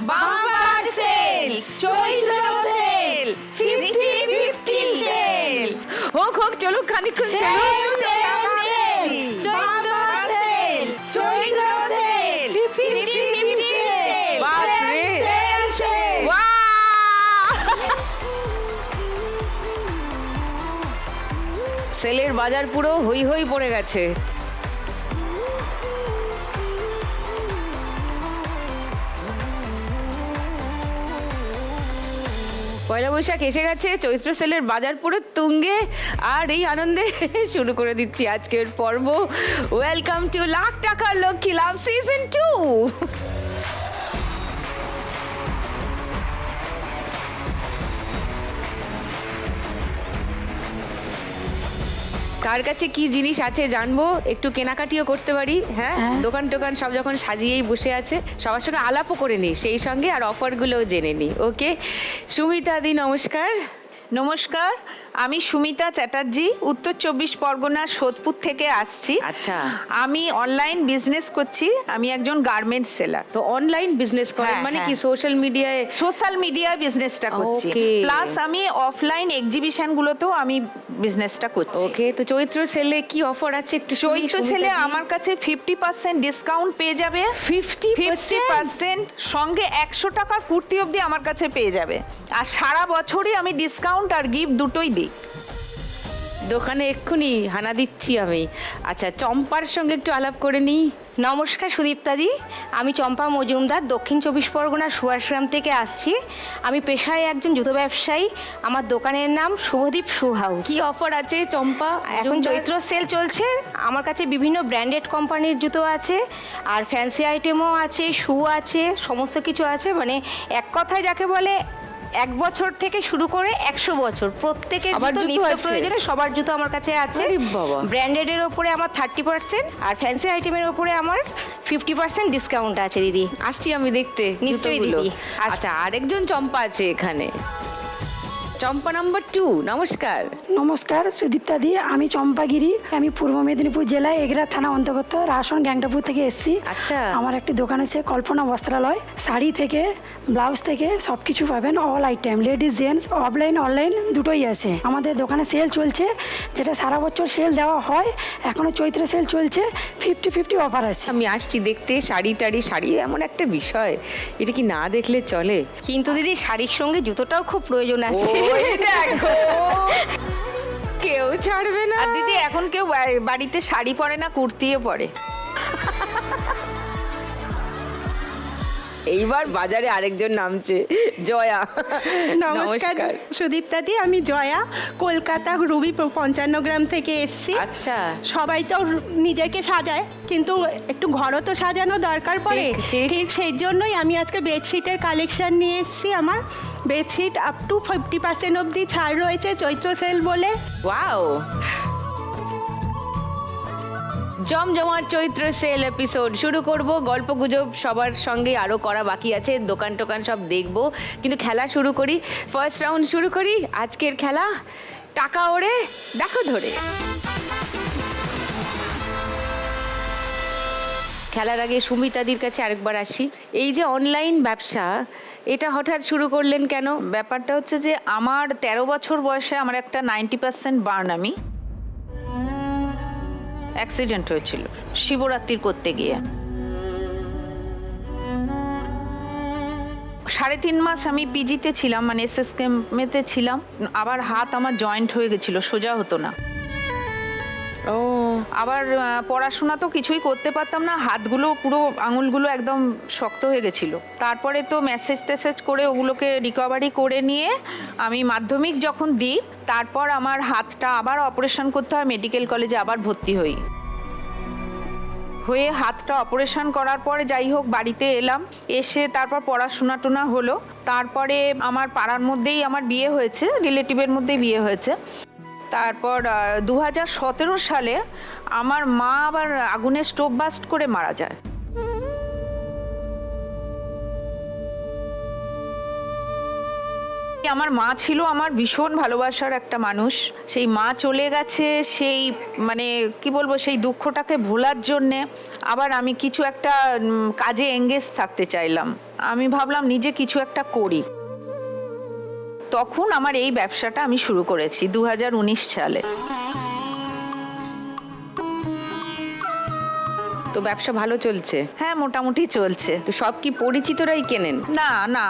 Bumper sale, Chaitra sale, 50-50 sell. হোক হোক, চলুক খানিকক্ষণ চলুক। সেলের বাজার পুরো হই হই পড়ে গেছে। পয়লা বৈশাখ এসে গেছে, চৈত্র সেলের বাজার পুরো তুঙ্গে, আর এই আনন্দে শুরু করে দিচ্ছি আজকের পর্ব। ওয়েলকাম টু লাখ টাকার লক্ষ্মী লাভ সিজন 2। কার কাছে কি জিনিস আছে জানবো, একটু কেনাকাটিও করতে পারি। হ্যাঁ, দোকান টোকান সব যখন সাজিয়েই বসে আছে, সবার সঙ্গে আলাপও করে নিই সেই সঙ্গে, আর অফারগুলোও জেনে নিই। ওকে, সুমিতা দি নমস্কার। নমস্কার, আমি সুমিতা চ্যাটার্জি, উত্তর 24 পরগনার সোদপুর থেকে আসছি। আচ্ছা, আমি অনলাইন বিজনেস করছি, আমি একজন গার্মেন্টস সেলার। তো অনলাইন বিজনেস করেন মানে কি? সোশ্যাল মিডিয়ায়? সোশ্যাল মিডিয়া বিজনেসটা করছি, প্লাস আমি অফলাইন এক্সিবিশন গুলোতেও আমি বিজনেসটা করছি। ওকে, তো চৈত্র সেলে কি অফার আছে একটু? চৈত্র সেলে আমার কাছে 50% ডিসকাউন্ট পেয়ে যাবে। 50% সঙ্গে 100 টাকার কুর্তি অবধি আমার কাছে পেয়ে যাবে। আর সারা বছরই আমি ডিসকাউন্ট আর গিফট দুটোই দিই। দোকানে এক্ষুনি হানা দিচ্ছি আমি। আচ্ছা, চম্পার সঙ্গে একটু আলাপ করে নিই। নমস্কার সুদীপ্তাদি, আমি চম্পা মজুমদার, দক্ষিণ 24 পরগনার সুভাষগ্রাম থেকে আসছি। আমি পেশায় একজন জুতো ব্যবসায়ী। আমার দোকানের নাম শুভদীপ শু হাউস। কি অফার আছে চম্পা? এখন চৈত্র সেল চলছে, আমার কাছে বিভিন্ন ব্র্যান্ডেড কোম্পানির জুতো আছে, আর ফ্যান্সি আইটেমও আছে, শু আছে, সমস্ত কিছু আছে। মানে এক কথায় যাকে বলে 1 বছর থেকে শুরু করে 100 বছর প্রত্যেকের জুতো নিত্য প্রয়োজনে সবার জুতো আমার কাছে আছে। ব্র্যান্ডেডের ওপরে আমার 30% আর ফ্যান্সি আইটেমের ওপরে আমার 50% ডিসকাউন্ট আছে দিদি। আসছি আমি দেখতে। নিশ্চয়ই দিদি। আচ্ছা, আরেকজন চম্পা আছে এখানে, চম্পা নাম্বার 2। নমস্কার। নমস্কার সুদীপ্তাদি, আমি চম্পাগিরি, আমি পূর্ব মেদিনীপুর জেলায় এগরা থানা অন্তর্গত রাসন গ্যাংটাপুর থেকে এসেছি। আচ্ছা, আমার একটি দোকান আছে কল্পনা বস্ত্রালয়। শাড়ি থেকে ব্লাউজ থেকে সব কিছু পাবেন, all item, ladies gents, offline online দুটোই আছে। আমাদের দোকানে সেল চলছে, যেটা সারা বছর সেল দেওয়া হয়, এখনও চৈত্র সেল চলছে, 50-50 অফার আছে। আমি আসছি দেখতে। শাড়ি এমন একটা বিষয়, এটা কি না দেখলে চলে? কিন্তু দিদি শাড়ির সঙ্গে জুতোটাও খুব প্রয়োজন আছে। দেখো, কেউ ছাড়বে না। আর দিদি এখন কেউ বাড়িতে শাড়ি পরে না, কুর্তিও পরে। এইবার বাজারে আরেকজন নামছে, জয়া। নমস্কার সুদীপ্তাদি, আমি জয়া, কলকাতা রুবি 55 গ্রাম থেকে এসেছি। আচ্ছা, সবাই তো নিজেকে সাজায়, কিন্তু একটু ঘরও তো সাজানো দরকার পড়ে। ঠিক সেই জন্যই আমি আজকে বেডশিটের কালেকশন নিয়ে এসেছি। আমার বেডশিট আপ টু 50% অবধি ছাড় রয়েছে চৈত্র সেল বলে। ওয়াও, জমজমাট চৈত্র সেল এপিসোড শুরু করব। গল্প গুজব সবার সঙ্গে আরও করা বাকি আছে, দোকান টোকান সব দেখব, কিন্তু খেলা শুরু করি। ফার্স্ট রাউন্ড শুরু করি। আজকের খেলা টাকা ওড়ে দেখো ধরে। খেলার আগে সুমিতাদির কাছে আরেকবার আসি। এই যে অনলাইন ব্যবসা, এটা হঠাৎ শুরু করলেন কেন? ব্যাপারটা হচ্ছে যে আমার 13 বছর বয়সে আমার একটা 90% বার্ন, আমি অ্যাক্সিডেন্ট হয়েছিল শিবরাত্রির করতে গিয়ে। 3.5 মাস আমি পিজিতে ছিলাম, মানে এসএসকেমেতে ছিলাম। আবার হাত আমার জয়েন্ট হয়ে গেছিল, সোজা হতো না। ও, আবার পড়াশোনা তো কিছুই করতে পারতাম না, হাতগুলো পুরো আঙুলগুলো একদম শক্ত হয়ে গেছিলো। তারপরে তো মেসেজ করে ওগুলোকে রিকভারি করে নিয়ে আমি মাধ্যমিক যখন দিই, তারপর আমার হাতটা আবার অপারেশন করতে হয়, মেডিকেল কলেজে আবার ভর্তি হই। হয়ে হাতটা অপারেশন করার পরে যাই হোক বাড়িতে এলাম, এসে তারপর পড়াশোনা হলো। তারপরে আমার পাড়ার মধ্যেই আমার বিয়ে হয়েছে, রিলেটিভের মধ্যেই বিয়ে হয়েছে। তারপর 2017 সালে আমার মা আবার আগুনে স্টোভ বাস্ট করে মারা যায়। আমার মা ছিল আমার ভীষণ ভালোবাসার একটা মানুষ, সেই মা চলে গেছে, সেই মানে কি বলবো, সেই দুঃখটাকে ভোলার জন্যে আবার আমি কিছু একটা কাজে এঙ্গেজ থাকতে চাইলাম। আমি ভাবলাম নিজে কিছু একটা করি। তখন আমার এই ব্যবসাটা আমি শুরু করেছি 2019 সালে। তো ব্যবসা ভালো চলছে? হ্যাঁ, মোটামুটি চলছে। তো সব কি পরিচিতরাই কেনেন? না না,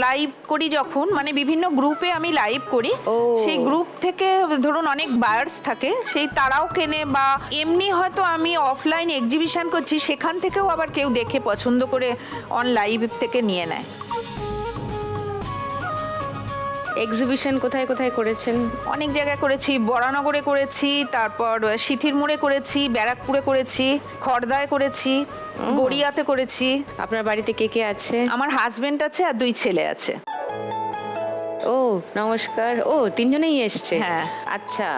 লাইভ করি যখন, মানে বিভিন্ন গ্রুপে আমি লাইভ করি, ও। সেই গ্রুপ থেকে ধরুন অনেক বায়ার্স থাকে, সেই তারাও কেনে, বা এমনি হয়তো আমি অফলাইন এক্সিবিশন করছি, সেখান থেকেও আবার কেউ দেখে পছন্দ করে অন লাইভ থেকে নিয়ে নেয়। এক্সিবিশন কোথায় কোথায় করেছেন? অনেক জায়গায় করেছি, বরানগরে করেছি, তারপর সিথির মোড়ে করেছি, ব্যারাকপুরে করেছি, খড়দায় করেছি, গড়িয়াতে করেছি। আপনার বাড়িতে কে কে আছে? আমার হাজবেন্ড আছে আর 2 ছেলে আছে। ও নমস্কার। ও, 3 জনেই এসছে? হ্যাঁ। আচ্ছা,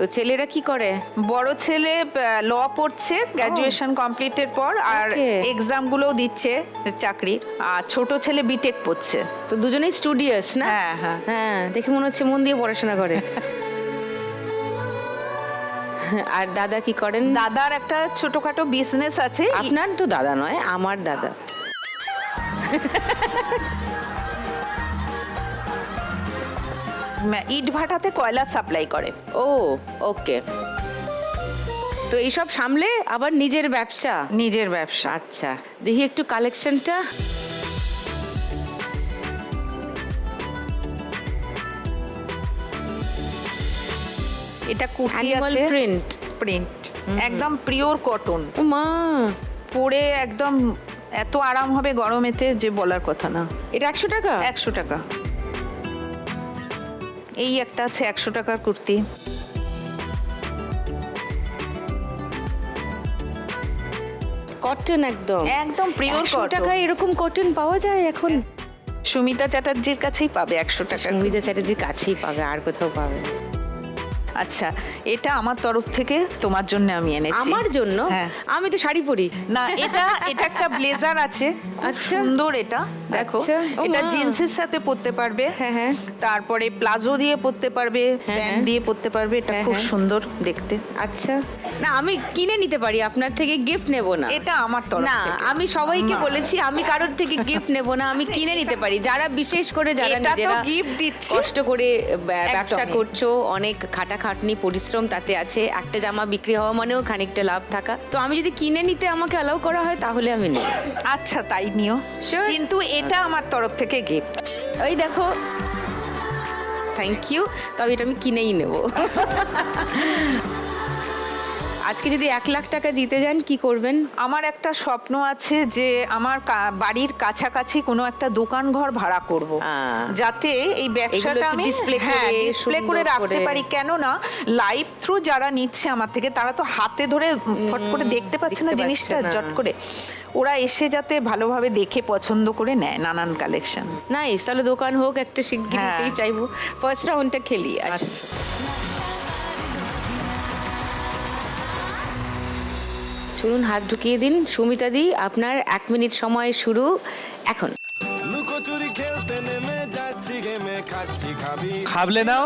তো ছেলেরা কি করে? বড় ছেলে ল পড়ছে গ্র্যাজুয়েশন কমপ্লিটের পর, আর Okay. এক্সামগুলোও দিচ্ছে চাকরি, আর ছোট ছেলে বিটেক পড়ছে। তো দুজনেই স্টুডিয়াস না? হ্যাঁ, হ্যাঁ। হ্যাঁ, দেখে মনে হচ্ছে মন দিয়ে পড়াশোনা করে। আর দাদা কি করেন? দাদার একটা ছোটখাটো বিজনেস আছে। আপনার তো দাদা নয়, আমার দাদা। ইট ভাটাতে কয়লা সাপ্লাই করে। ও ওকে। তো এইসব সামলে আবার নিজের ব্যবসা? নিজের ব্যবসা। আচ্ছা, দেখি একটু কালেকশনটা। এটা কুর্তি অ্যানিমাল আছে, প্রিন্ট। প্রিন্ট, একদম পিওর কটন, ও মা, পরে একদম এত আরাম হবে গরমেতে যে বলার কথা না। এটা 100 টাকা? 100 টাকা। এই একটা আছে 100 টাকার কুর্তি। কটন একদম? একদম পিওর 100 কটন। টাকায় এরকম কটন পাওয়া যায় এখন? সুমিতা চ্যাটার্জির কাছেই পাবে 100 টাকা। সুমিতা চ্যাটার্জির কাছেই পাবে, আর কোথাও পাবে? আচ্ছা, এটা আমার তরফ থেকে তোমার জন্য আমি এনেছি। আমার জন্য? হ্যাঁ। আমি তো শাড়ি পরি। না, এটা একটা ব্লেজার আছে, খুব আচ্ছা। সুন্দর। এটা দেখো, আচ্ছা, ও এটা মা। জিন্সের সাথে পরতে পারবে, হ্যাঁ, হ্যাঁ। তারপরে প্লাজো দিয়ে পরতে পারবে, প্যান্ট দিয়ে পরতে পারবে। এটা হ্যাঁ, খুব হ্যাঁ। সুন্দর দেখতে। আচ্ছা, না আমি কিনে নিতে পারি, আপনার থেকে গিফট নেব না। এটা আমার তরফ না, থেকে। আমি সবাইকে বলেছি আমি কারোর থেকে গিফট নেব না, আমি কিনে নিতে পারি। যারা বিশেষ করে যারা এটা তো নিজেরা gift দিচ্ছি। কষ্ট করে ব্যবসা একদমই। করছো, অনেক খাটাখাটনি পরিশ্রম তাতে আছে, একটা জামা বিক্রি হওয়া মানেও খানিকটা লাভ থাকা। তো আমি যদি কিনে নিতে আমাকে অ্যালাউ করা হয় তাহলে আমি নেব। আচ্ছা, তাই নিও। Sure. কিন্তু এটা আমার তরফ থেকে গিফট। ওই দেখো, থ্যাংক ইউ, তবে এটা আমি কিনেই নেব। আজকে যদি 1 লাখ টাকা জিতে যান কি করবেন? আমার একটা স্বপ্ন আছে যে আমার বাড়ির কাছাকাছি কোনো একটা দোকান ঘর ভাড়া করব, যাতে এই ব্যবসাটা একটু আমি display করে, ডিসপ্লে করে সুন্দর রাখতে করে। পারি। কেন না, লাইভ থ্রু যারা নিচ্ছে আমার থেকে, তারা তো হাতে ধরে ফট করে দেখতে পাচ্ছে না দেখতে জিনিসটা, পাচ্ছে না। জট করে। ওরা এসে যাতে ভালোভাবে দেখে পছন্দ করে নেয় নানান কালেকশন। নাইস, তাহলে দোকান হোক একটা, শিগগিরিতেই হ্যাঁ। চাইবো। ফার্স্ট রাউন্ডটা খেলি। আচ্ছা, শুনুন, হাত ঢুকিয়ে দিন। সুমিতা দি, আপনার 1 মিনিট সময় শুরু এখন। লুকোচুরি খেলতে নেমে যাচ্ছি গেমে, খাচ্ছি খাবি খাবলে নাও।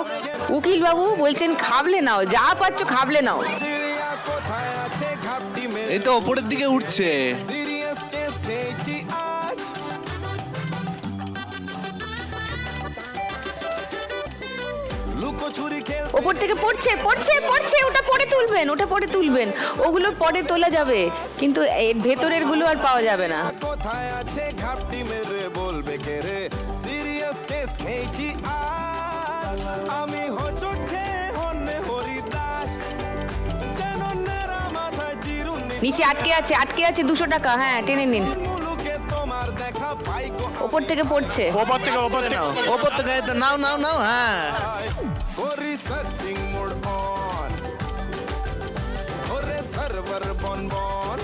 উকিল বাবু বলছেন খাবলে নাও, যা পাচ্ছ খাবলে নাও। চিড়িয়া কোথায় আছে ঘাপটি মে, এই তো ওপরের দিকে উঠছে। সিরিয়াস কেস খেয়েছি আজ। লুকোচুরি খেলতে ওপর থেকে পড়ছে পড়ছে পড়ছে, ওটা পরে তুলবেন, ওটা পরে তুলবেন, ওগুলো পরে তোলা যাবে, কিন্তু এর ভেতরের গুলো আর পাওয়া যাবে না। কোথায় আছে ঘাপটি মেরে বলবে কে রে, সিরিয়াস কেস খেয়েছি আজ। আমি হোঁচট খেয়ে হন্যে হরিদাস, যেন নেড়া মাথায় চিরুনি নিচে আটকে আছে, আটকে আছে 200 টাকা। হ্যাঁ, টেনে নিন। মুলুকে তোমার দেখা পাই গো ওপর থেকে পড়ছে। ওপর থেকে ওপর থেকে নাও নাও নাও। হ্যাঁ, করি সার্চিং মোড অন, ওরে সার্ভার বন বন।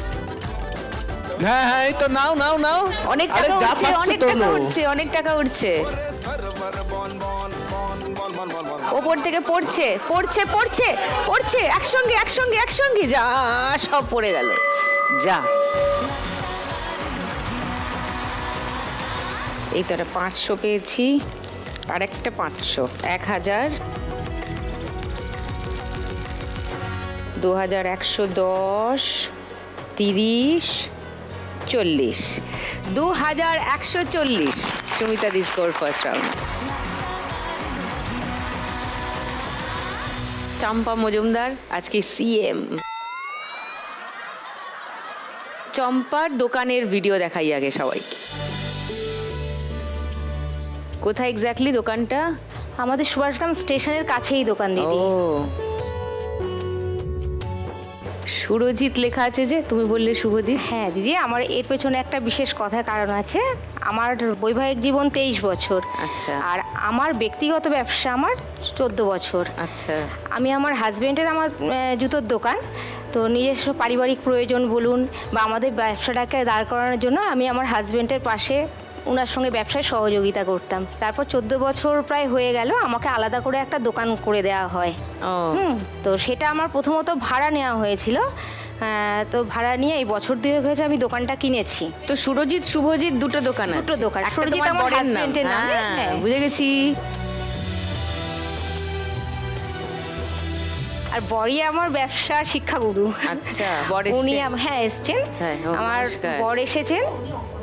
হ্যাঁ হ্যাঁ, এই তো নাও নাও নাও। অনেক আরে টাকা যা উঠছে, পাচ্ছ অনেক টাকা তোলো। উঠছে, অনেক টাকা উঠছে। ওরে সার্ভার বন বন বন বন বন বন বন। ওপর থেকে পড়ছে পড়ছে পড়ছে পড়ছে, একসঙ্গে একসঙ্গে একসঙ্গে, যা সব পড়ে গেল, যা। এই তো একটা 500 পেয়েছি, আর একটা 500, 1000, 2110, 30, 40, 2140। সুমিতা দি স্কোর ফার্স্ট রাউন্ড। চম্পা মজুমদার আজকে সিএম। চম্পার দোকানের ভিডিও দেখাই আগে সবাইকে। কোথায় এক্স্যাক্টলি দোকানটা? আমাদের সুভাষগ্রাম স্টেশনের কাছেই দোকান ও, দিদি। সুরজিৎ লেখা আছে যে, তুমি বললে শুভদীপ। হ্যাঁ দিদি, আমার এর পেছনে একটা বিশেষ কথা কারণ আছে। আমার বৈবাহিক জীবন 23 বছর, আচ্ছা। আর আমার ব্যক্তিগত ব্যবসা আমার 14 বছর। আচ্ছা, আমি আমার হাজবেন্ডের আমার জুতোর দোকান, তো নিজস্ব পারিবারিক প্রয়োজন বলুন বা আমাদের ব্যবসাটাকে দাঁড় করানোর জন্য আমি আমার হাজবেন্ডের পাশে ওনার সঙ্গে ব্যবসায় সহযোগিতা করতাম। তারপর 14 বছর প্রায় হয়ে গেল আমাকে আলাদা করে একটা দোকান করে দেওয়া হয়। ও, তো সেটা আমার প্রথমত ভাড়া নেওয়া হয়েছিল। তো ভাড়া নিয়ে এই বছর 2 হয়েছে আমি দোকানটা কিনেছি। তো সুরজিৎ শুভজিৎ দুটো দোকান আছে? দুটো দোকান। একটা সুরজিৎ তোমার আমার বরের নাম। হাজবেন্ডের নাম। হ্যাঁ, হ্যাঁ। বুঝে গেছি। আর বরই আমার ব্যবসার শিক্ষাগুরু। আচ্ছা, বর উনি এসছেন? হ্যাঁ এসছেন। হ্যাঁ, ও, আমার নমস্কার। বর এসেছেন,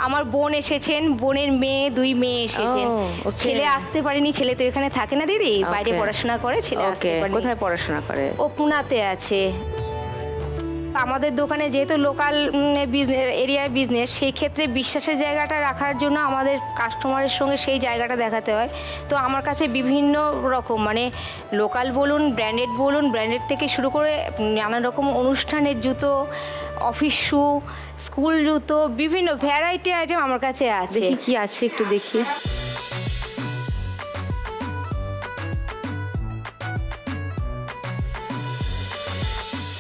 আমার বোন এসেছেন, বোনের মেয়ে, 2 মেয়ে এসেছেন। ও, okay. ছেলে আসতে পারেনি, ছেলে তো এখানে থাকে না দিদি, বাইরে Okay. পড়াশোনা করে, ছেলে আসতে ওকে, পারেনি। কোথায় পড়াশোনা করে? ও পুনাতে আছে। আমাদের দোকানে যেহেতু লোকাল এরিয়ার বিজনেস, সেই ক্ষেত্রে বিশ্বাসের জায়গাটা রাখার জন্য আমাদের কাস্টমারের সঙ্গে সেই জায়গাটা দেখাতে হয়। তো আমার কাছে বিভিন্ন রকম মানে লোকাল বলুন, ব্র্যান্ডেড বলুন, ব্র্যান্ডেড থেকে শুরু করে নানা রকম অনুষ্ঠানের জুতো, অফিস শু, স্কুল জুতো, বিভিন্ন ভ্যারাইটি আইটেম আমার কাছে আছে। দেখি কি আছে একটু দেখি।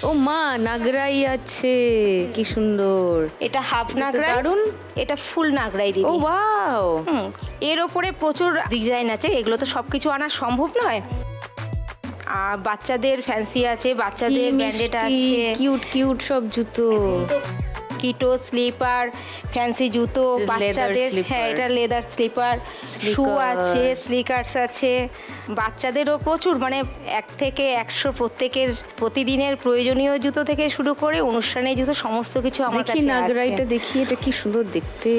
ও মা, নাগরাই আছে, কি সুন্দর। এটা হাফ এটা তো নাগরাই, দারুণ। এটা ফুল নাগরাই ও দিদি। ওয়াও। এর ওপরে প্রচুর ডিজাইন আছে, এগুলো তো সব কিছু আনা সম্ভব নয়। আর বাচ্চাদের ফ্যান্সি আছে, বাচ্চাদের ব্র্যান্ডেড আছে, কিউট কিউট সব জুতো। কিটো, স্লিপার, ফ্যান্সি জুতো Leather বাচ্চাদের। slipper. হ্যাঁ, এটা লেদার স্লিপার, শু আছে, স্লিকার্স আছে। বাচ্চাদেরও প্রচুর মানে 1 থেকে 100 প্রত্যেকের প্রতিদিনের প্রয়োজনীয় জুতো থেকে শুরু করে অনুষ্ঠানের জুতো সমস্ত কিছু আমার দেখি কাছে নাগরাইটা আছে। দেখি, এটা কি সুন্দর দেখতে।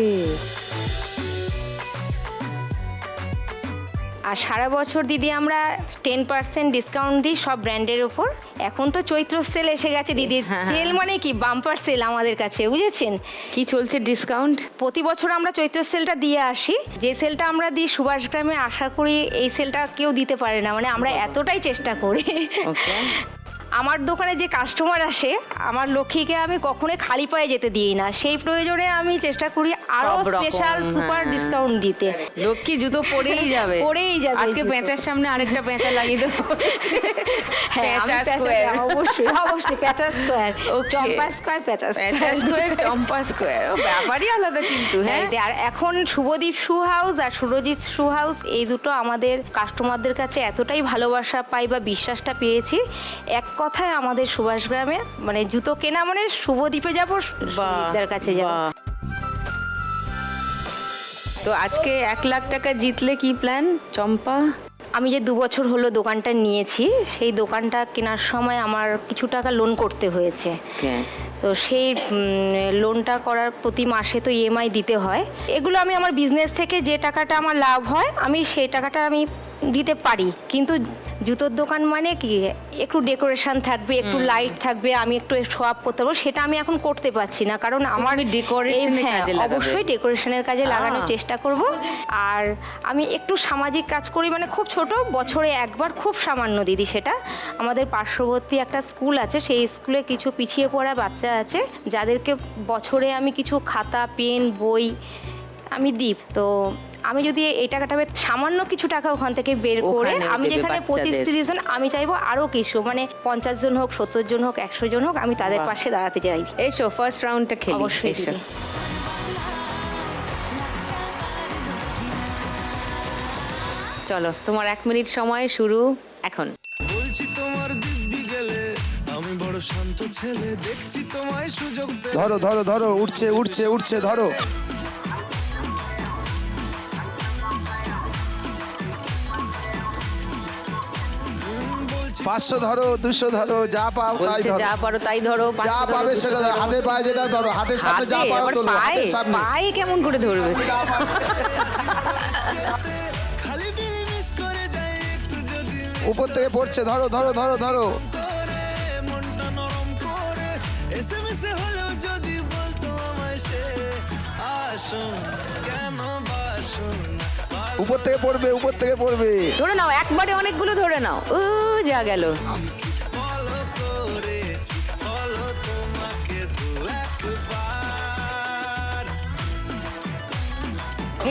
আর সারা বছর দিদি আমরা 10% ডিসকাউন্ট দিই সব ব্র্যান্ডের উপর। এখন তো চৈত্র সেল এসে গেছে দিদি। সেল মানে কি, বাম্পার সেল আমাদের কাছে, বুঝেছেন? কি চলছে ডিসকাউন্ট? প্রতি বছর আমরা চৈত্র সেলটা দিয়ে আসি। যে সেলটা আমরা দিই সুভাষগ্রামে, আশা করি এই সেলটা কেউ দিতে পারে না, মানে আমরা এতটাই চেষ্টা করি। ওকে। আমার দোকানে যে কাস্টমার আসে, আমার লক্ষ্মীকে আমি কখনোই খালি পায়ে যেতে দিই না। সেই প্রয়োজনে আমি চেষ্টা করি আরো সব রকম, স্পেশাল সুপার হ্যাঁ। ডিসকাউন্ট দিতে। লক্ষ্মী জুতো পরেই যাবে। পরেই যাবে আজকে জুতো। পেঁচার সামনে আরেকটা পেঁচা লাগিয়ে দেবো। হ্যাঁ, আমি পেঁচা পেঁচা স্কোয়ার। দেব, অবশ্যই অবশ্যই পেঁচা স্কোয়ার, Okay. চম্পা স্কোয়ার, পেঁচা পেঁচা স্কোয়ার, চম্পা স্কোয়ার, ও ব্যাপারই আলাদা কিন্তু। হ্যাঁ, আর এখন শুভদীপ শু হাউস আর সুরজিৎ শু হাউস, এই দুটো আমাদের কাস্টমারদের কাছে এতটাই ভালোবাসা পাই বা বিশ্বাসটা পেয়েছি। এক কথায় আমাদের সুভাষগ্রামে মানে জুতো কেনা মানে শুভদীপে যাবো, সুমিতদার কাছে যাবো। বাহ। তো আজকে 1 লাখ টাকা জিতলে কি প্ল্যান চম্পা? আমি যে 2 বছর হলো দোকানটা নিয়েছি, সেই দোকানটা কেনার সময় আমার কিছু টাকা লোন করতে হয়েছে। তো সেই লোনটা করার প্রতি মাসে তো ইএমআই দিতে হয়। এগুলো আমি আমার বিজনেস থেকে যে টাকাটা আমার লাভ হয় আমি সেই টাকাটা আমি দিতে পারি। কিন্তু জুতোর দোকান মানে কি, একটু ডেকোরেশন থাকবে, একটু লাইট থাকবে, আমি একটু শো আপ করতে পারবো, সেটা আমি এখন করতে পারছি না। কারণ আমার তুমি decoration-এ হ্যাঁ, কাজে লাগাবে। অবশ্যই ডেকোরেশনের কাজে লাগানোর চেষ্টা করব। আর আমি একটু সামাজিক কাজ করি, মানে খুব ছোট, বছরে একবার, খুব সামান্য দিদি। সেটা আমাদের পার্শ্ববর্তী একটা স্কুল আছে, সেই স্কুলে কিছু পিছিয়ে পড়া বাচ্চা আছে যাদেরকে বছরে আমি কিছু খাতা, পেন, বই আমি দিই। তো আমি যদি এই টাকাটা সামান্য কিছু টাকা ওখান থেকে বের করে, ওখানে আমি দেবে যেখানে বাচ্চাদের। 25-30 জন, আমি চাইবো আরও কিছু, মানে 50 জন হোক, 70 জন হোক, 100 জন হোক, আমি তাদের বাহ। পাশে দাঁড়াতে চাই। এসো ফার্স্ট রাউন্ডটা খেলি। অবশ্যই এসো। দিদি। চলো, তোমার 1 মিনিট সময় শুরু এখন। বলছি তোমার দিব্যি গেলে, আমি বড় শান্ত ছেলে, দেখছি তোমায় সুযোগ পেলে। ধরো ধরো ধরো, উঠছে উঠছে উঠছে, ধরো। 500 ধরো, 200 ধরো, যা পাও তাই বলছে ধরো। যা পারো তাই ধরো, যা 500 ধরো, পাবে 200 সেটা ধরো, হাতে পায়ে যেটা ধরো, হাতের সামনে যা হাতে, পাও আবার তোলো, পায়ে, হাতের সামনে। পায়ে কেমন করে ধরবে? খালি দিল মিস করে যায় একটু যদি উপর থেকে পড়ছে, ধরো ধরো ধরো ধরো। করে মনটা নরম করে এসএমএসে হলেও যদি বলতো আমায় সে আসুন কেন বাসুন উপর থেকে পড়বে, উপর থেকে পড়বে। ধরে নাও, একবারে অনেকগুলো ধরে নাও। ও যা গেল। ফলো করেছি ফলো তোমাকে দু একবার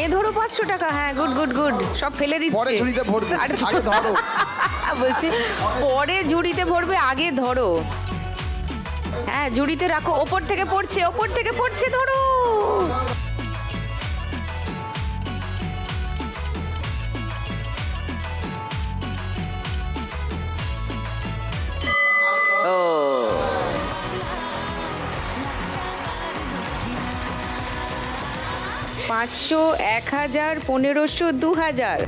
এ ধরো 500 টাকা। হ্যাঁ, গুড গুড গুড। সব ফেলে দিচ্ছে। পরে ঝুড়িতে ভরবে, আরে আগে ধরো। বলছে পরে ঝুড়িতে ভরবে, আগে ধরো। হ্যাঁ, ঝুড়িতে রাখো। ওপর থেকে পড়ছে, ওপর থেকে পড়ছে, ধরো। ও 500, 1000, 1500, 2000।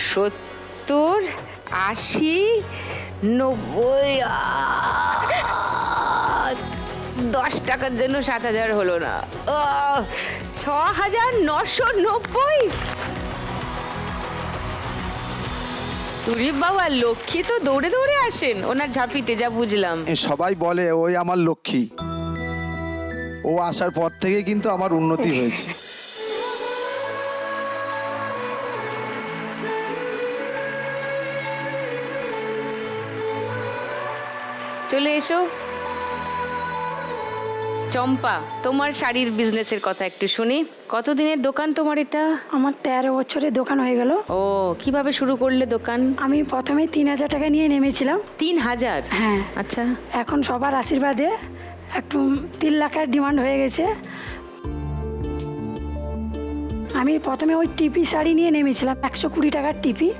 সত্তর, 80, 90, 10 টাকার জন্য 7000 হলো না। 6990। উরি বাবা, লক্ষ্মী তো দৌড়ে দৌড়ে আসেন ওনার ঝাঁপিতে, যা বুঝলাম। এ সবাই বলে ওই আমার লক্ষ্মী। ও আসার পর থেকে কিন্তু আমার উন্নতি হয়েছে। চলে এসো। চম্পা, তোমার শাড়ির বিজনেসের কথা একটু শুনি। কতদিনের দোকান তোমার এটা? আমার 13 বছরের দোকান হয়ে গেল। ও, কিভাবে শুরু করলে দোকান? আমি প্রথমে 3000 টাকা নিয়ে নেমেছিলাম। 3000? হ্যাঁ। আচ্ছা। এখন সবার আশীর্বাদে একটু 3 লাখের ডিমান্ড হয়ে গেছে। আমি প্রথমে ওই টিপি শাড়ি নিয়ে নেমেছিলাম, 120 টাকার টিপি।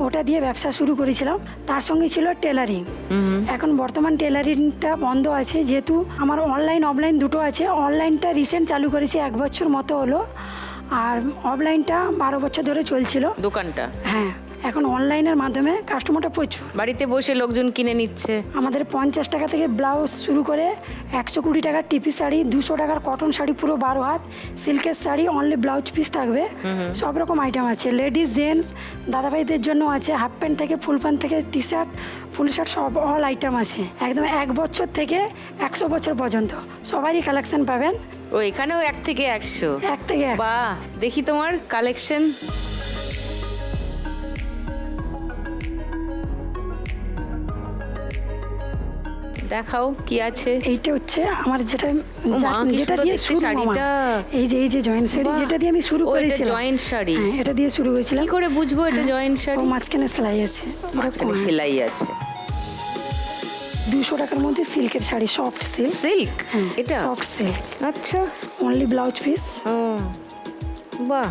ওটা দিয়ে ব্যবসা শুরু করেছিলাম। তার সঙ্গে ছিল টেলারিং। এখন বর্তমান টেলারিংটা বন্ধ আছে, যেহেতু আমার অনলাইন অফলাইন দুটো আছে। অনলাইনটা রিসেন্ট চালু করেছি, 1 বছর মতো হলো। আর অফলাইনটা 12 বছর ধরে চলছিল দোকানটা। হ্যাঁ, এখন অনলাইনের মাধ্যমে কাস্টমারটা প্রচুর। বাড়িতে বসে লোকজন কিনে নিচ্ছে। আমাদের 50 টাকা থেকে ব্লাউজ শুরু করে 120 টাকার টিপি শাড়ি, 200 টাকার কটন শাড়ি পুরো 12 হাত, সিল্কের শাড়ি অনলি ব্লাউজ পিস থাকবে। সব রকম আইটেম আছে, লেডিস জেন্টস, দাদাভাইদের জন্য আছে। হাফ প্যান্ট থেকে ফুল প্যান্ট থেকে টি শার্ট, ফুল শার্ট, সব অল আইটেম আছে। একদম 1 বছর থেকে 100 বছর পর্যন্ত সবারই কালেকশন পাবেন। ও, এখানেও 1 থেকে 100? 1 থেকে 1। বাহ, দেখি তোমার কালেকশন। দেখাও কি আছে। এইটা হচ্ছে আমার যেটা মা, কি যেটা সুন্দর দিয়ে দেখতে শুরু শাড়িটা। এই যে জয়েন্ট শাড়ি, বাহ। যেটা দিয়ে আমি শুরু ও, এটা করেছিলাম। জয়েন্ট শাড়ি। হ্যাঁ, এটা দিয়ে শুরু করেছিলাম। কি করে বুঝবো এটা হ্যাঁ, জয়েন্ট শাড়ি? ও মাঝখানে সেলাই আছে। মাঝখানে সেলাই আছে। 200 টাকার মধ্যে সিল্কের শাড়ি, সফট সিল্ক। সিল্ক? হ্যাঁ, এটা সফট সিল্ক, আচ্ছা। Only blouse piece. ও বাহ,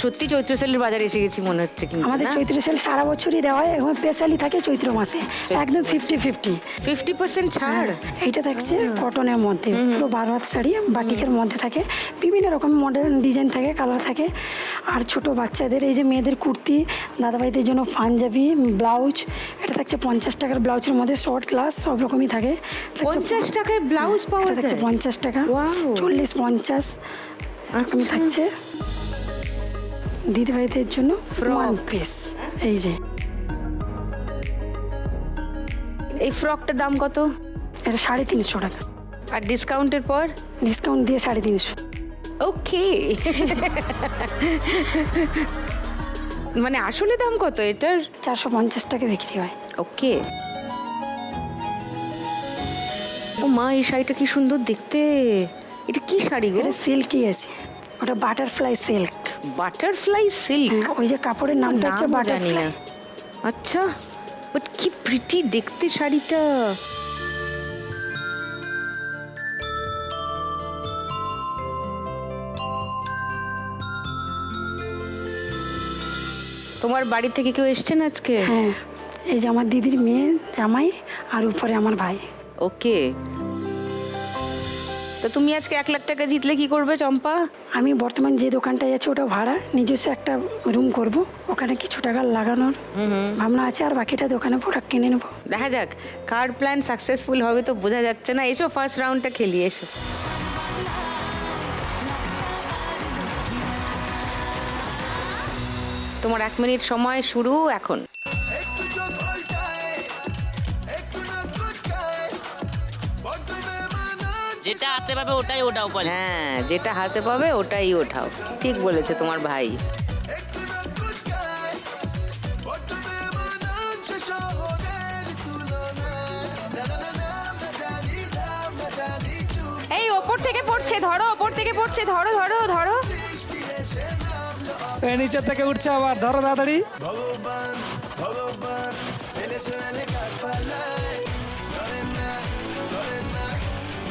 সত্যি চৈত্র সেলের বাজারে এসে গেছি মনে হচ্ছে কিন্তু। আমাদের চৈত্র সেল সারা বছরই দেওয়া হয়, এবং স্পেশালি থাকে চৈত্র মাসে, একদম 50-50। 50% ছাড়। এইটা থাকছে কটনের মধ্যে, পুরো 12 হাত শাড়ি, বাটিকের মধ্যে থাকে, বিভিন্ন রকম মডেল ডিজাইন থাকে, কালার থাকে। আর ছোট বাচ্চাদের, এই যে মেয়েদের কুর্তি, দাদাভাইদের জন্য পাঞ্জাবি, ব্লাউজ, এটা থাকছে 50 টাকার ব্লাউজের মধ্যে, শর্ট ক্লাস সব রকমই থাকে। 50 টাকায় ব্লাউজ পাওয়া এটা থাকছে যায়? 50 টাকা, Wow! 40-50 এরকমই থাকছে। দিদিভাইদের জন্য Frock. 1 পিস। এই যে এই ফ্রকটার দাম কত? এটা 350 টাকা, আর ডিসকাউন্টের পর? ডিসকাউন্ট দিয়ে 350। ওকে। মানে আসলে দাম কত এটার? 450 টাকা বিক্রি হয়। ওকে। ও মা, এই শাড়িটা কি সুন্দর দেখতে। এটা কি শাড়ি গো? এটা সিল্কই আছে, ওটা বাটারফ্লাই সিল্ক। Butterfly silk? ওই যে কাপড়ের নামটা হচ্ছে জানি না। বাটারফ্লাই। আচ্ছা, বাট কি প্রিটি দেখতে শাড়িটা। তোমার বাড়ি থেকে কেউ এসছেন আজকে? হ্যাঁ, এই যে আমার দিদির মেয়ে, জামাই, আর উপরে আমার ভাই। ওকে। তো তুমি আজকে 1 লাখ টাকা জিতলে কি করবে চম্পা? আমি বর্তমান যে দোকানটায় আছে ওটা ভাড়া, নিজস্ব একটা রুম করব, ওখানে কিছু টাকা লাগানোর ভাবনা আছে, আর বাকিটা দোকানে প্রোডাক্ট কিনে নেবো। দেখা যাক কার প্ল্যান সাকসেসফুল হবে তো বোঝা যাচ্ছে না। এসো ফার্স্ট রাউন্ডটা খেলি, এসো। তোমার 1 মিনিট সময় শুরু এখন। একটু চোখ উল্টায়, একটু নাক কুচকায়, বড্ড বেমানান যেটা হাতে পাবে ওটাই ওঠাও বলে। হ্যাঁ, যেটা হাতে পাবে ওটাই ওঠাও। ঠিক বলেছে তোমার ভাই। একটু নাক কুচকায়, বড্ড বেমানান সে শহরের তুলনায়। না না না না, না জানি দাম, না জানি চুপ, এই ওপর থেকে পড়ছে, ধরো, ওপর থেকে পড়ছে, ধরো ধরো ধরো। নিচের থেকে উঠছে আবার, ধরো তাড়াতাড়ি। ভগবান ভগবান ফেলেছে অনেক হাত পালায়, ধরে না ধরে না।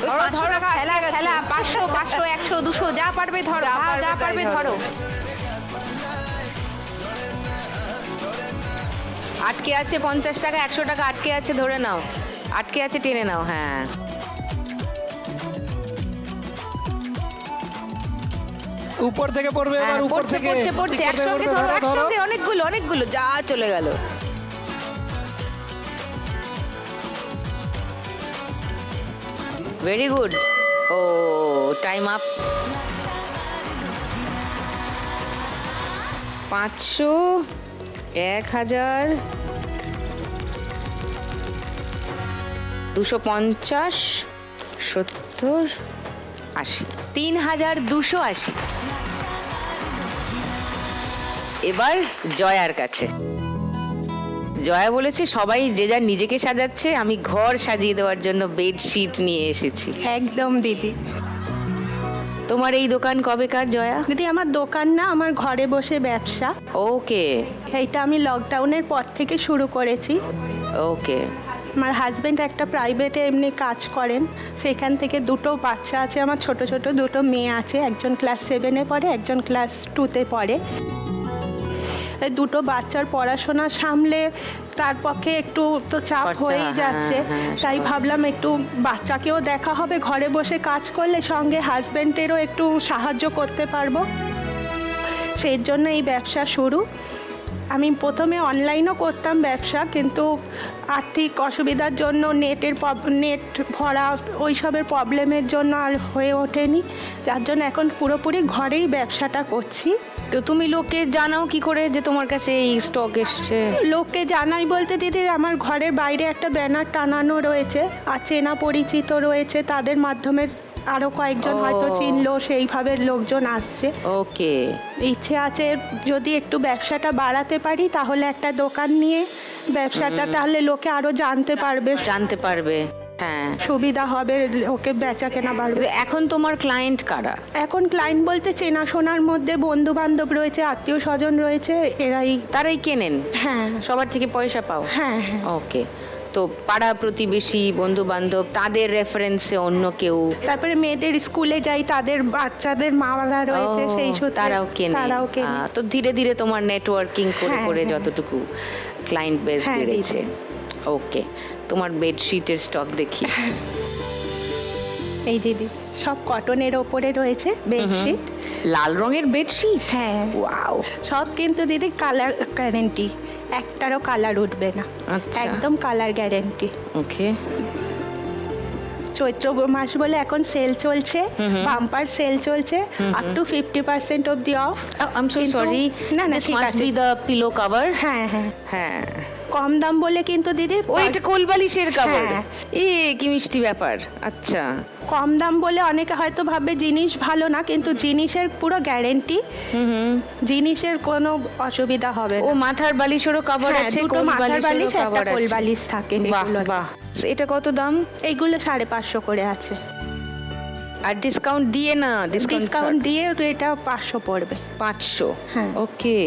ধরো ধরো, খেলা খেলা, 500 500 100 200 যা পারবে ধরো, যা পারবে ধরো। আটকে আছে 50 টাকা, 100 টাকা আটকে আছে, ধরে নাও। আটকে আছে, টেনে নাও। হ্যাঁ, উপর থেকে পড়বে এবার, হ্যাঁ, উপর পড়ছে থেকে পড়ছে পড়ছে। উপর থেকে একসঙ্গে পড়বে, ধরো, ধরো, ধরো। একসঙ্গে অনেকগুলো অনেকগুলো, যা চলে গেল। Very good. ও টাইম আপ। 500, 1000, 250, 70, 80, 3280। এবার জয়ার কাছে। জয়া বলেছে সবাই যে যার নিজেকে সাজাচ্ছে, আমি ঘর সাজিয়ে দেওয়ার জন্য বেডশিট নিয়ে এসেছি। একদম দিদি। তোমার এই দোকান কবেকার জয়া? দিদি আমার দোকান না, আমার ঘরে বসে ব্যবসা। ওকে এইটা আমি লকডাউনের পর থেকে শুরু করেছি। ওকে। আমার হাজব্যান্ড একটা প্রাইভেটে এমনি কাজ করেন, সেখান থেকে 2টো বাচ্চা আছে আমার, ছোট ছোট 2টো মেয়ে আছে, একজন ক্লাস 7-এ পড়ে, একজন ক্লাস 2-তে পড়ে। এই 2টো বাচ্চার পড়াশোনা সামলে তার পক্ষে একটু তো চাপ খরচা, হয়েই যাচ্ছে, হ্যাঁ, তাই স্বাভাবিক। ভাবলাম একটু বাচ্চাকেও দেখা হবে, ঘরে বসে কাজ করলে সঙ্গে হাজব্যান্ডেরও একটু সাহায্য করতে পারবো, সেই জন্য এই ব্যবসা শুরু। আমি প্রথমে অনলাইনও করতাম ব্যবসা, কিন্তু আর্থিক অসুবিধার জন্য নেট ভরা ওইসবের প্রবলেমের জন্য আর হয়ে ওঠেনি, যার জন্য এখন পুরোপুরি ঘরেই ব্যবসাটা করছি। তো তুমি লোককে জানাও কি করে যে তোমার কাছে এই স্টক এসছে? লোককে জানাই বলতে দিদি, আমার ঘরের বাইরে একটা ব্যানার টানানো রয়েছে, আর চেনা পরিচিত রয়েছে, তাদের মাধ্যমে আরও কয়েকজন হয়তো চিনলো, সেইভাবে লোকজন আসছে। ওকে। ইচ্ছে আছে যদি একটু ব্যবসাটা বাড়াতে পারি, তাহলে একটা দোকান নিয়ে ব্যবসাটা, তাহলে লোকে আরও জানতে পারবে, হ্যাঁ, সুবিধা হবে, ওকে বেচা কেনা বাড়বে। এখন তোমার ক্লায়েন্ট কারা? এখন ক্লায়েন্ট বলতে চেনাশোনার মধ্যে বন্ধু বান্ধব রয়েছে, আত্মীয় স্বজন রয়েছে, তারাই কেনেন? হ্যাঁ সবার থেকে পয়সা পাও? হ্যাঁ হ্যাঁ। ওকে। তো পাড়া প্রতিবেশী, বন্ধু বান্ধব, তাদের রেফারেন্সে অন্য কেউ? তারপরে মেয়েদের স্কুলে যাই, তাদের বাচ্চাদের মারা রয়েছে, ও, সেই সূত্রে তারাও কেনে। তো ধীরে ধীরে তোমার নেটওয়ার্কিং করে হ্যাঁ, করে হ্যাঁ। যতটুকু ক্লায়েন্ট বেস হ্যাঁ, বেড়েছে। ওকে, তোমার বেডশিটের স্টক দেখি। এই দিদি সব কটনের ওপরে রয়েছে বেডশিট। লাল রঙের বেডশিট? হ্যাঁ, ওয়াও। সব কিন্তু দিদি কালার গ্যারেন্টি, একটারও কালার উঠবে না, আচ্ছা। একদম কালার গ্যারেন্টি। ওকে। চৈত্র মাস বলে এখন সেল চলছে, বাম্পার সেল চলছে, up to 50% of the of. I am so sorry, না না, ঠিক আছে। B the pillow cover. হ্যাঁ হ্যাঁ, হ্যাঁ। কম দাম বলে কিন্তু দিদি, ওইটা কোলবালিশের কভার? হ্যাঁ। কি মিষ্টি ব্যাপার। আচ্ছা। কম দাম বলে অনেকে হয়তো ভাবে জিনিস ভালো না, কিন্তু জিনিসের পুরো গ্যারেন্টি, জিনিসের কোনো অসুবিধা হবে ও না। মাথার বালিশেরও কভার হ্যাঁ, আছে, দুটো মাথার বালিশ, একটা কভার কোল আছে। বালিশ থাকে বাহ এগুলোর। বাহ। এটা কত দাম? এইগুলো 550 করে আছে, আর ডিসকাউন্ট দিয়ে না? ডিসকাউন্ট দিয়ে এটা 500 পড়বে। 500? হ্যাঁ। ওকে।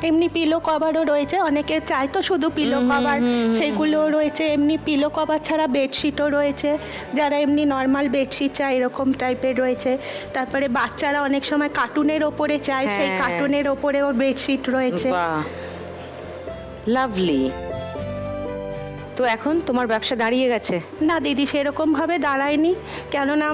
এমনি পিলো কভারও রয়েছে, অনেকে চায় তো শুধু পিলো কভার, সেগুলো রয়েছে। এমনি পিলো কভার ছাড়া বেডশিটও রয়েছে, যারা এমনি নর্মাল বেডশিট চায় এরকম টাইপের রয়েছে। তারপরে বাচ্চারা অনেক সময় কার্টুনের ওপরে চায়, সেই হ্যাঁ। কার্টুনের ওপরেও বেডশিট রয়েছে। বাহ, লাভলি। তো এখন তোমার ব্যবসা দাঁড়িয়ে গেছে? না দিদি, সেরকমভাবে দাঁড়ায়নি, কেননা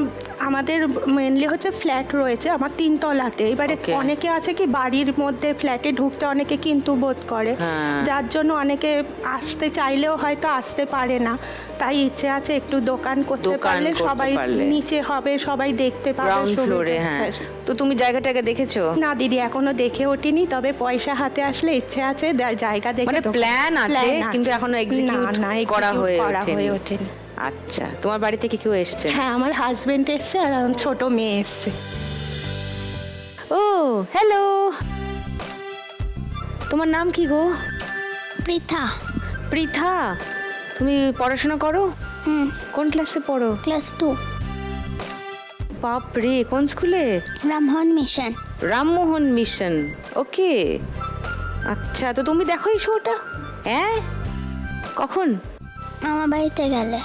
আমাদের মেনলি হচ্ছে ফ্ল্যাট রয়েছে আমার 3 তলাতে। এবারে Okay. অনেকে আছে কি বাড়ির মধ্যে ফ্ল্যাটে ঢুকতে অনেকে কিন্তু বোধ করে, হ্যাঁ। যার জন্য অনেকে আসতে চাইলেও হয়তো আসতে পারে না। তাই ইচ্ছে আছে একটু দোকান করতে দোকান পারলে করতে সবাই পারলে। নিচে হবে, সবাই দেখতে পাবে গ্রাউন্ড সুবিধা। ফ্লোরে, হ্যাঁ। তো তুমি জায়গাটাকে দেখেছো? না দিদি, এখনো দেখে ওঠিনি, তবে পয়সা হাতে আসলে ইচ্ছে আছে জায়গা দেখে মানে দোকান- প্ল্যান আছে, plan কিন্তু এখনো execute করা হয়ে ওঠেনি। ওঠেনি। আচ্ছা, তোমার বাড়ি থেকে কেউ এসছে? হ্যাঁ, আমার হাজবেন্ড এসছে আর আমার ছোট মেয়ে এসছে। ও হ্যালো, তোমার নাম কি গো? পৃথা। পৃথা, তুমি পড়াশোনা করো? হুম, কোন ক্লাসে পড়ো? ক্লাস 2, বাপরে, কোন স্কুলে? রামহন মিশন। রামমোহন মিশন, ওকে। আচ্ছা, তো তুমি দেখো এই শোটা? হ্যাঁ, কখন? আমার বাড়িতে গেলে।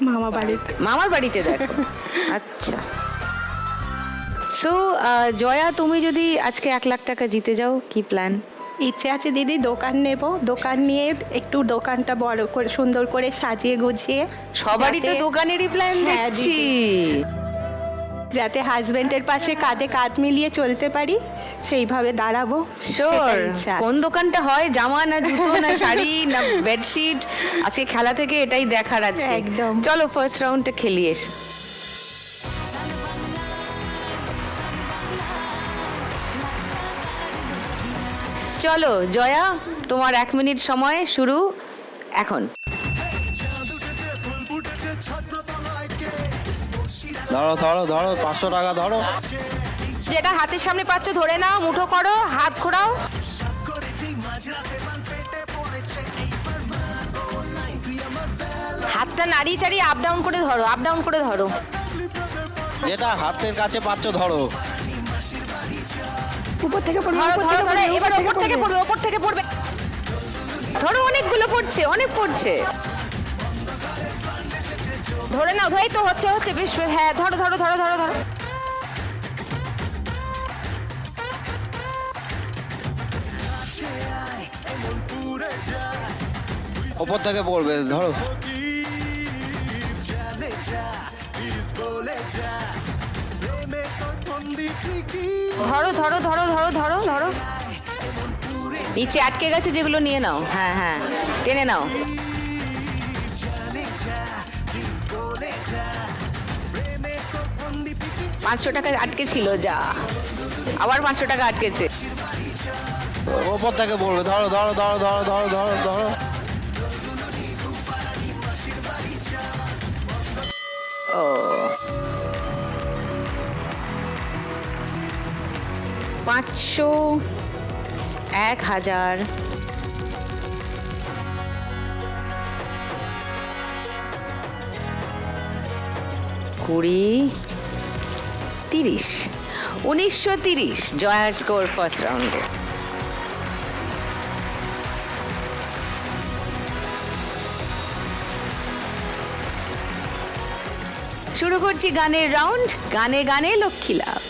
মামা বাড়িতে। মামার বাড়িতে দেখো। আচ্ছা, সো জয়া, তুমি যদি আজকে 1 লাখ টাকা জিতে যাও, কি প্ল্যান? ইচ্ছে আছে দিদি দোকান নেব, দোকান নিয়ে একটু দোকানটা বড় করে সুন্দর করে সাজিয়ে গুছিয়ে, সবারই তো যাতে- দোকানেরই প্ল্যান হ্যাঁ, দেখছি। যাতে হাজবেন্ডের পাশে কাঁধে কাঁধ মিলিয়ে চলতে পারি, সেইভাবে দাঁড়াবো। শিওর। সেটাই ইচ্ছা আছে। কোন দোকানটা হয়, জামা না জুতো না শাড়ি না বেডশিট, আজকে খেলা থেকে এটাই দেখার আজকে। একদম। চলো ফার্স্ট রাউন্ডটা খেলি এসো। চলো জয়া, তোমার 1 মিনিট সময় শুরু এখন। ধরো ধরো ধরো, 500 টাকা ধরো। যেটা হাতের সামনে পাচ্ছ ধরে নাও, মুঠো করো, হাত ঘোরাও। হাতটা নাড়িয়ে চাড়িয়ে আপ ডাউন করে ধরো, আপ ডাউন করে ধরো। যেটা হাতের কাছে পাচ্ছ ধরো। উপর থেকে পড়বে, ধরো উপর ধরো থেকে ধরো, পড়বে, এবার উপর ওপর থেকে পড়বে, ওপর থেকে পড়বে। ধরো, অনেকগুলো পড়ছে, অনেক পড়ছে। ধরে নাও, ধরেই তো হচ্ছে হচ্ছে বেশ, হ্যাঁ ধরো ধরো ধরো ধরো ধরো। ওপর থেকে পড়বে, ধরো। ধরো ধরো ধরো ধরো ধরো ধরো, নিচে আটকে গেছে যেগুলো নিয়ে নাও। হ্যাঁ হ্যাঁ, টেনে নাও। 500 টাকা আটকে ছিল, যা আবার 500 টাকা আটকেছে। ওপর থেকে পড়বে, ধরো ধরো ধরো ধরো ধরো ধরো ধরো। ও 500, 1000, 20, 30, 1930। জয়ার স্কোর ফার্স্ট রাউন্ডে। শুরু করছি গানের রাউন্ড, গানে গানে লক্ষ্মী লাভ।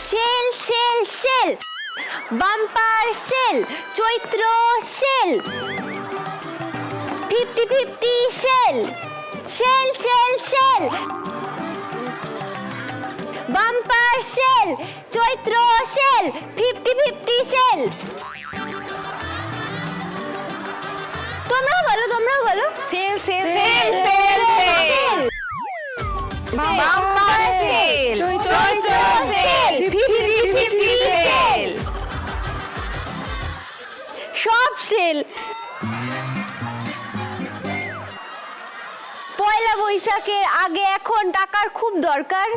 Sale sale sale, bumper sale, Chaitra sale, 50-50 sale, sale sale sale, bumper sale, Chaitra sale, 50-50 sale. তোমরা বলো, তোমরা বলো। Sale sale sale sale sale, bumper sale, Chaitra sale, 50-50 sale. সব সেল। পয়লা বৈশাখের আগে এখন টাকার খুব দরকার,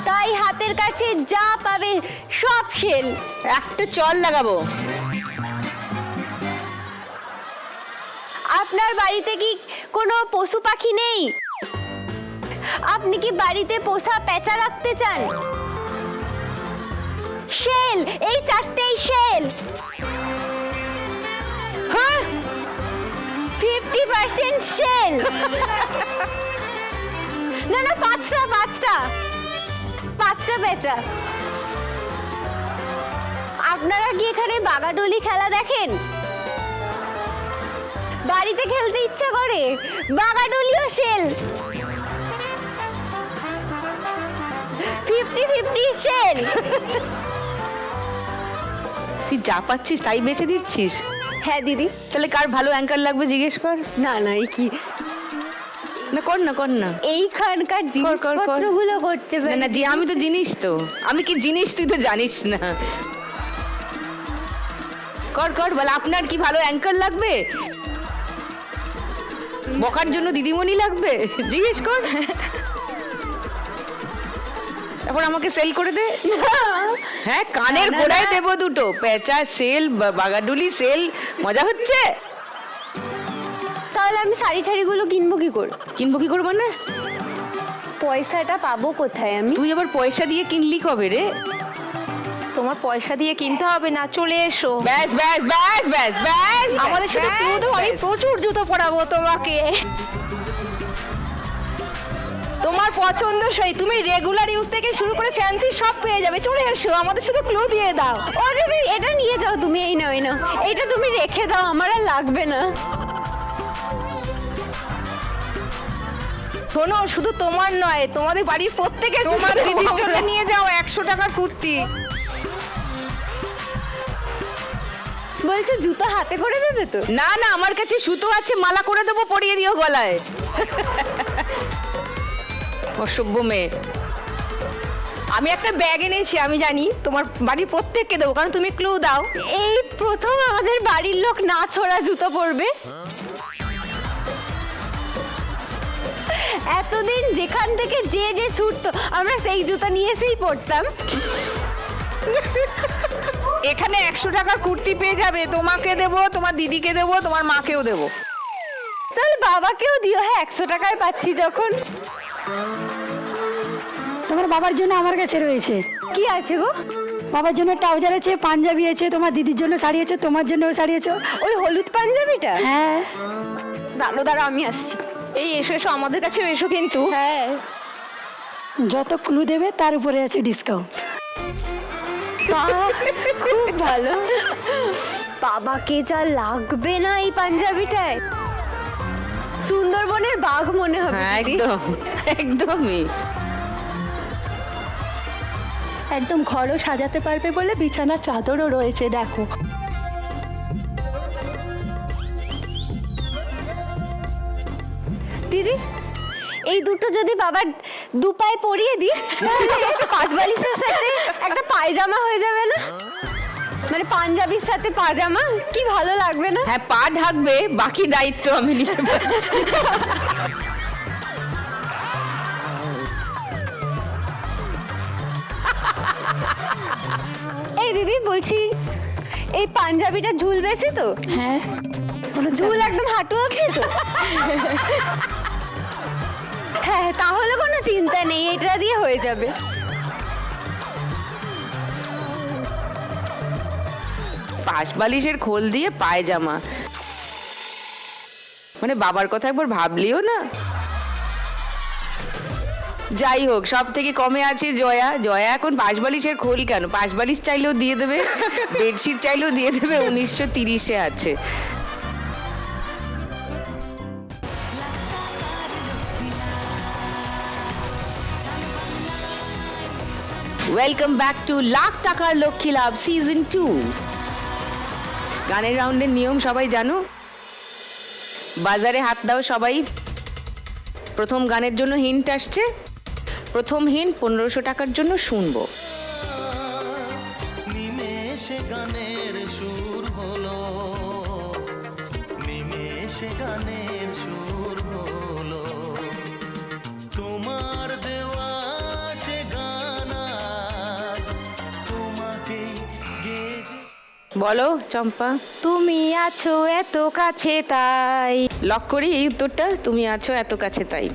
তাই হাতের কাছে যা পাবে সব সেল। একটা চল লাগাবো। আপনার বাড়িতে কি কোনো পশু পাখি নেই? আপনি কি বাড়িতে পোষা পেঁচা রাখতে চান? সেল, এই 4টেই সেল। হ্যাঁ, 50% সেল। না না, 5টা পেঁচা। আপনারা কি এখানে বাগাডোলি খেলা দেখেন? বাড়িতে খেলতে ইচ্ছা করে, বাগাডোলিও সেল। 50-50 সেল। তুই যা পাচ্ছিস তাই বেচে দিচ্ছিস? হ্যাঁ দিদি। তাহলে কার ভালো অ্যাঙ্কার লাগবে জিজ্ঞেস কর। না না, এই কি না, কর না, কর না। এইখানকার কর। জিনিসপত্রগুলো করতে না পারি। না, আমি তো জিনিস, তো আমি কি জিনিস তুই তো জানিস না। কর বল, আপনার কি ভালো অ্যাঙ্কার লাগবে? বকার জন্য দিদিমণি লাগবে? জিজ্ঞেস কর। তারপর আমাকে সেল করে দে। হ্যাঁ, কানের গোড়ায় দেবো দুটো। পেঁচা সেল, বাগাডুলি সেল, মজা হচ্ছে। তাহলে আমি শাড়ি ঠাড়িগুলো কিনবো কি করে? কিনবো কি করে মানে? পয়সাটা পাবো কোথায় আমি? তুই আবার পয়সা দিয়ে কিনলি কবে রে? তোমার পয়সা দিয়ে কিনতে হবে না, চলে এসো। ব্যাস ব্যাস ব্যাস ব্যাস ব্যাস, আমাদের সাথে ক্লু দাও, আমি প্রচুর জুতো পরাবো তোমাকে। তোমার পছন্দ সেই, তুমি রেগুলার ইউজ থেকে শুরু করে ফ্যান্সি সব পেয়ে যাবে, চলে এসো, আমাদের সাথে ক্লু দিয়ে দাও। ও দিদি, এটা নিয়ে যাও তুমি, এই নাও, এই নাও, এটা তুমি রেখে দাও, আমার আর লাগবে না। শোনো, শুধু তোমার নয়, তোমাদের বাড়ির প্রত্যেকের তোমার দিদির জন্য নিয়ে যাও 100 টাকার কুর্তি। বলছো জুতো হাতে করে দেবে তো? না না, আমার কাছে সুতো আছে, মালা করে দেবো, পরিয়ে দিও গলায়। অসভ্য মেয়ে। আমি একটা ব্যাগ এনেছি, আমি জানি তোমার বাড়ির প্রত্যেককে দেবো, কারণ তুমি ক্লু দাও। এই প্রথম আমাদের বাড়ির লোক না ছোড়া জুতো পরবে। এতদিন যেখান থেকে যে ছুটতো, আমরা সেই জুতো নিয়ে এসেই পড়তাম। এখানে 100 টাকার কুর্তি পেয়ে যাবে, তোমাকে দেবো, তোমার দিদিকে দেবো, তোমার মাকেও দেবো। তাহলে বাবাকেও দিও। হ্যাঁ, 100 টাকায় পাচ্ছি যখন। তোমার বাবার জন্য আমার কাছে রয়েছে। কি আছে গো? বাবার জন্য ট্রাউজার আছে, পাঞ্জাবি আছে, তোমার দিদির জন্য শাড়ি আছে, তোমার জন্যও শাড়ি আছে। ওই হলুদ পাঞ্জাবিটা? হ্যাঁ। দাঁড়ো আমি আসছি। এই এসো এসো, আমাদের কাছেও এসো কিন্তু। হ্যাঁ। যত ক্লু দেবে তার উপরে আছে ডিসকাউন্ট। খুব ভালো। বাবাকে যা লাগবে না এই পাঞ্জাবিটায়, সুন্দরবনের বাঘ মনে হবে। হ্যাঁ, একদম একদমই। একদম ঘরও সাজাতে পারবে বলে বিছানার চাদরও রয়েছে, দেখো। দিদি, এই দুটো যদি বাবার দুপায়ে পরিয়ে দিই, তাহলে পাঁচবালিশের সাথে একটা পায়জামা হয়ে যাবে না? মানে পাঞ্জাবির সাথে পাজামা, কি ভালো লাগবে না? হ্যাঁ, পা ঢাকবে, বাকি দায়িত্ব আমি নিতে পারছি। এই দিদি, বলছি এই পাঞ্জাবিটা ঝুল বেশি তো? হ্যাঁ, ঝুল একদম হাঁটু অবধি তো? হ্যাঁ, তাহলে কোনো চিন্তা নেই, এটা দিয়ে হয়ে যাবে। পাশ বালিশের খোল দিয়ে পায়জামা, মানে বাবার কথা একবার ভাবলিও না। যাই হোক, সব থেকে কমে আছে জয়া। জয়া এখন পাশ বালিশের খোল কেন, পাশ বালিশ চাইলেও দিয়ে দেবে, বেডশিট চাইলেও দিয়ে দেবে। 1930-এ আছে। ওয়েলকাম ব্যাক টু লাখ টাকার লক্ষ্মী লাভ সিজন 2। গানের রাউন্ডের নিয়ম সবাই জানো। বাজারে হাত দাও সবাই। প্রথম গানের জন্য হিন্ট আসছে। প্রথম হিন্ট 1500 টাকার জন্য শুনবো। নিমেষে গানের সুর হলো, নিমেষে গানের সুর হলো, তোমার দেওয়া সে গানা তোমাকে বলো চম্পা। তুমি আছো এত কাছে তাই। লক করি এই উত্তরটা, তুমি আছো এত কাছে তাই।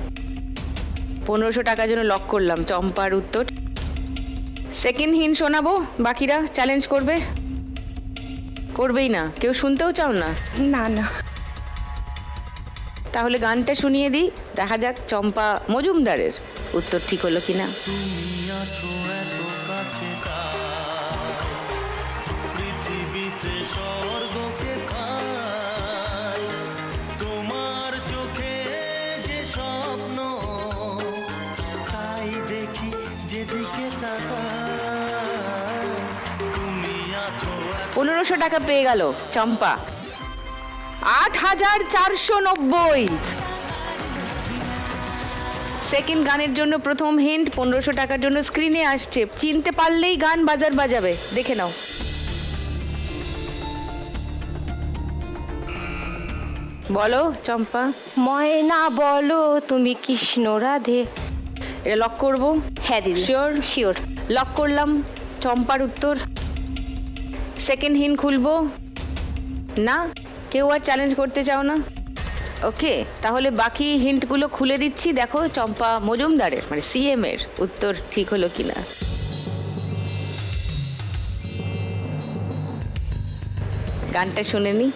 1500 টাকার জন্য লক করলাম চম্পার উত্তর। সেকেন্ড হিন্ট শোনাবো, বাকিরা চ্যালেঞ্জ করবে? করবেই না? কেউ শুনতেও চাও না? না না, তাহলে গানটা শুনিয়ে দিই, দেখা যাক চম্পা মজুমদারের উত্তর ঠিক হলো কিনা। তুমি আছো এত কাছে তাই, 1500 টাকা পেয়ে গেল চম্পা। 8490। সেকেন্ড গানের জন্য প্রথম হিন্ট 1500 টাকার জন্য স্ক্রিনে আসছে, চিনতে পারলেই গান বাজাবে, দেখে নাও। বলো চম্পা। ময়না বলো তুমি কৃষ্ণ রাধে। এটা লক করবো? হ্যাঁ দিদি। শিওর? শিওর। লক করলাম চম্পার উত্তর। সেকেন্ড হিন্ট খুলবো না? কেউ আর চ্যালেঞ্জ করতে চাও না? ওকে, তাহলে বাকি হিন্টগুলো খুলে দিচ্ছি, দেখো চম্পা মজুমদারের মানে সিএম এর উত্তর ঠিক হলো কিনা। গানটা শুনে নি।